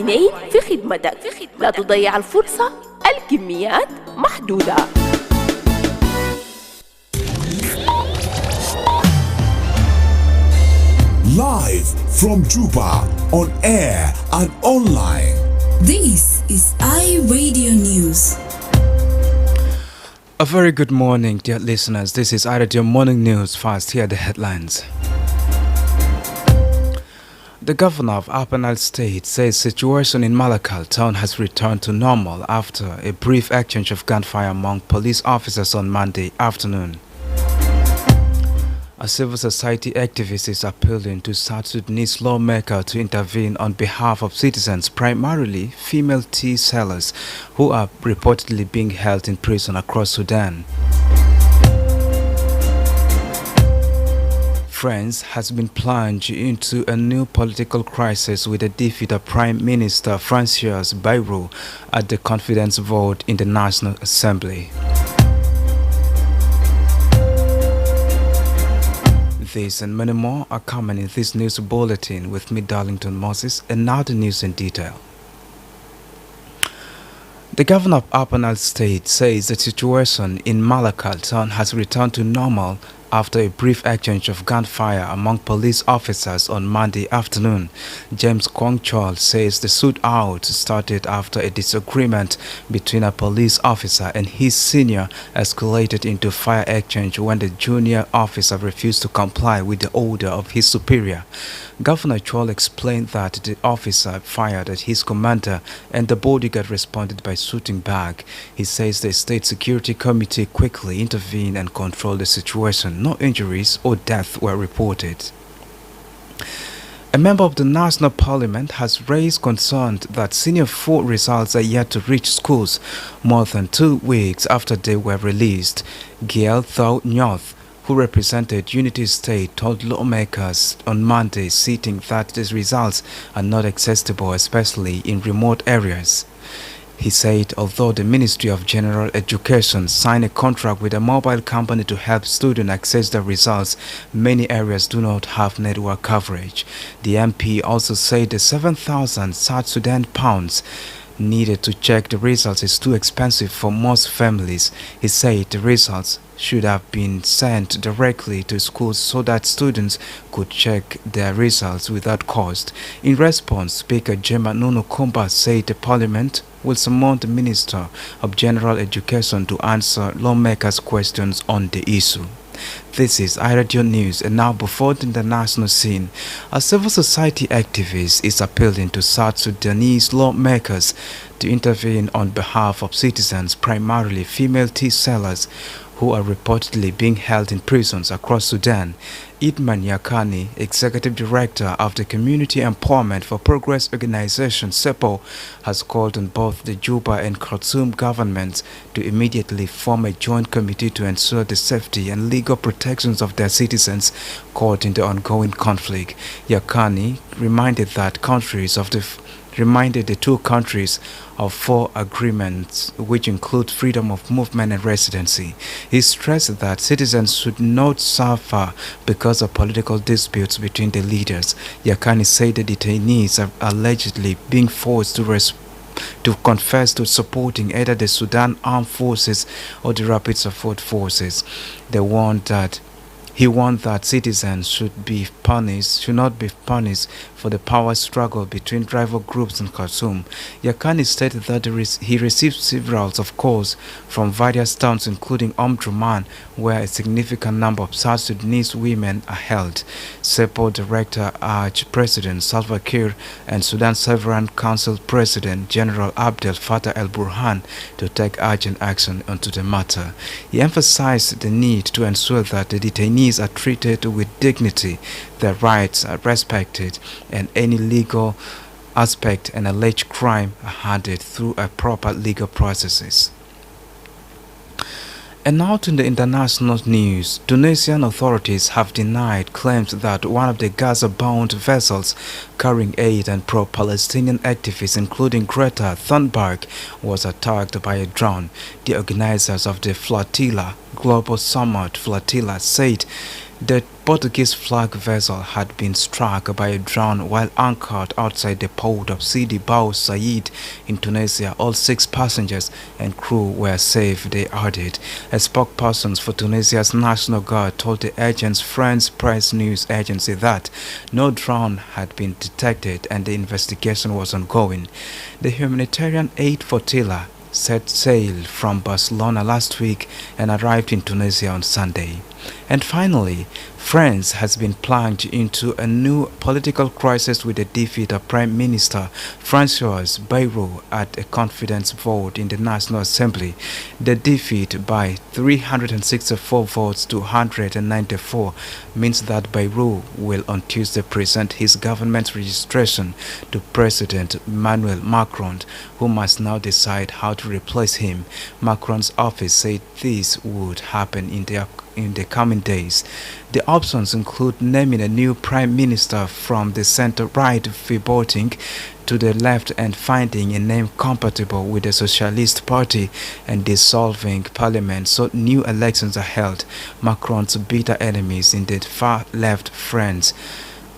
ميل في خدمتك. لا تضيع الفرصة، الكميات محدودة. Live from Juba, on air and online. This is iRadio News. A very good morning, dear listeners. This is iRadio Morning News. First, here are the headlines. The governor of Upper Nile State says situation in Malakal town has returned to normal after a brief exchange of gunfire among police officers on Monday afternoon. A civil society activist is appealing to South Sudanese lawmakers to intervene on behalf of citizens, primarily female tea sellers, who are reportedly being held in prison across Sudan. France has been plunged into a new political crisis with the defeat of Prime Minister François Bayrou at the confidence vote in the National Assembly. This and many more are coming in this news bulletin with me, Darlington Moses, and now the news in detail. The governor of Upper Nile State says the situation in Malakal town has returned to normal after a brief exchange of gunfire among police officers on Monday afternoon. James Kwangchol says the shootout started after a disagreement between a police officer and his senior escalated into fire exchange when the junior officer refused to comply with the order of his superior. Governor Chol explained that the officer fired at his commander and the bodyguard responded by shooting back. He says the State Security Committee quickly intervened and controlled the situation. No injuries or death were reported. A member of the National Parliament has raised concerns that senior 4 results are yet to reach schools more than 2 weeks after they were released. Gail Thau Nyoth, who represented Unity State, told lawmakers on Monday, citing that the results are not accessible, especially in remote areas. He said although the Ministry of General Education signed a contract with a mobile company to help students access the results, many areas do not have network coverage. The MP also said the 7,000 South Sudan pounds needed to check the results is too expensive for most families. He said the results should have been sent directly to schools so that students could check their results without cost. In response, Speaker Jema Nunukumba said the Parliament will summon the Minister of General Education to answer lawmakers' questions on the issue. This is iRadio News, and now before the international scene, a civil society activist is appealing to South Sudanese lawmakers to intervene on behalf of citizens, primarily female tea sellers, who are reportedly being held in prisons across Sudan. Idman Yakani, Executive Director of the Community Empowerment for Progress Organization (CEPO), has called on both the Juba and Khartoum governments to immediately form a joint committee to ensure the safety and legal protections of their citizens caught in the ongoing conflict. Yakani reminded the two countries of 4 agreements which include freedom of movement and residency. He stressed that citizens should not suffer because of political disputes between the leaders. Yakani said the detainees are allegedly being forced to confess to supporting either the Sudan Armed Forces or the Rapid Support Forces. He warned that citizens should not be punished for the power struggle between rival groups in Khartoum. Yakani stated that he received several calls from various towns, including Omdurman, where a significant number of South Sudanese women are held. CEPO Director urged President Salva Kiir and Sudan Sovereign Council President General Abdel Fattah el-Burhan to take urgent action onto the matter. He emphasized the need to ensure that the detainees are treated with dignity, their rights are respected, and any legal aspect and alleged crime are handled through a proper legal processes. And now to the international news. Tunisian authorities have denied claims that one of the Gaza-bound vessels carrying aid and pro-Palestinian activists, including Greta Thunberg, was attacked by a drone. The organizers of the Flotilla, Global Summit Flotilla, said that Portuguese flag vessel had been struck by a drone while anchored outside the port of Sidi Bou Said in Tunisia. All 6 passengers and crew were safe, they added. A spokesperson for Tunisia's National Guard told the agent's France press news agency that no drone had been detected and the investigation was ongoing. The humanitarian aid flotilla set sail from Barcelona last week and arrived in Tunisia on Sunday. And finally, France has been plunged into a new political crisis with the defeat of Prime Minister François Bayrou at a confidence vote in the National Assembly. The defeat by 364 votes to 194 means that Bayrou will on Tuesday present his government registration to President Emmanuel Macron, who must now decide how to replace him. Macron's office said this would happen in the coming days. The options include naming a new prime minister from the center-right pivoting to the left and finding a name compatible with the Socialist Party and dissolving parliament so new elections are held. Macron's bitter enemies in the far-left France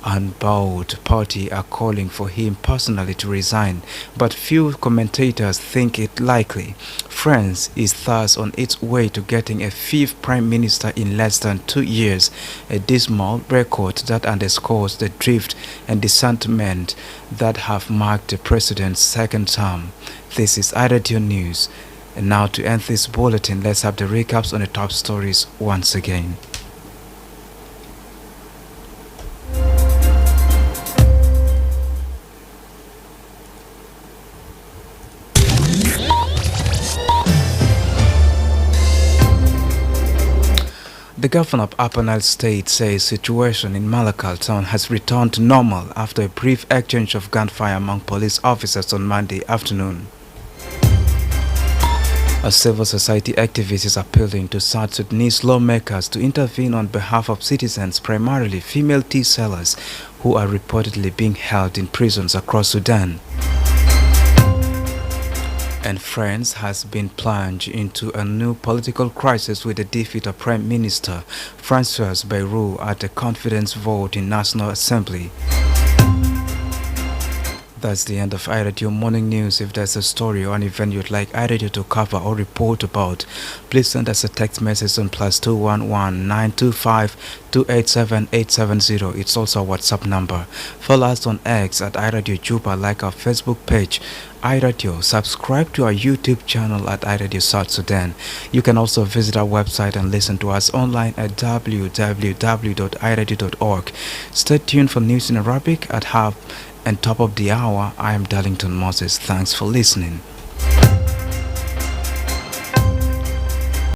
and both party are calling for him personally to resign, but few commentators think it likely. France is thus on its way to getting a 5th prime minister in less than 2 years, a dismal record that underscores the drift and dissentiment that have marked the president's 2nd term. This is iRadio News, and now to end this bulletin, let's have the recaps on the top stories once again. The governor of Upper Nile State says situation in Malakal town has returned to normal after a brief exchange of gunfire among police officers on Monday afternoon. A civil society activist is appealing to South Sudanese lawmakers to intervene on behalf of citizens, primarily female tea sellers, who are reportedly being held in prisons across Sudan. And France has been plunged into a new political crisis with the defeat of Prime Minister François Bayrou at a confidence vote in National Assembly. That's the end of iRadio Morning News. If there's a story or an event you'd like iRadio to cover or report about, please send us a text message on +211 925 287 870. It's also a WhatsApp number. Follow us on X at iRadio Juba, like our Facebook page iRadio. Subscribe to our YouTube channel at iRadio South Sudan. You can also visit our website and listen to us online at www.iradio.org. Stay tuned for news in Arabic at half and top of the hour. I am Darlington Moses. Thanks for listening.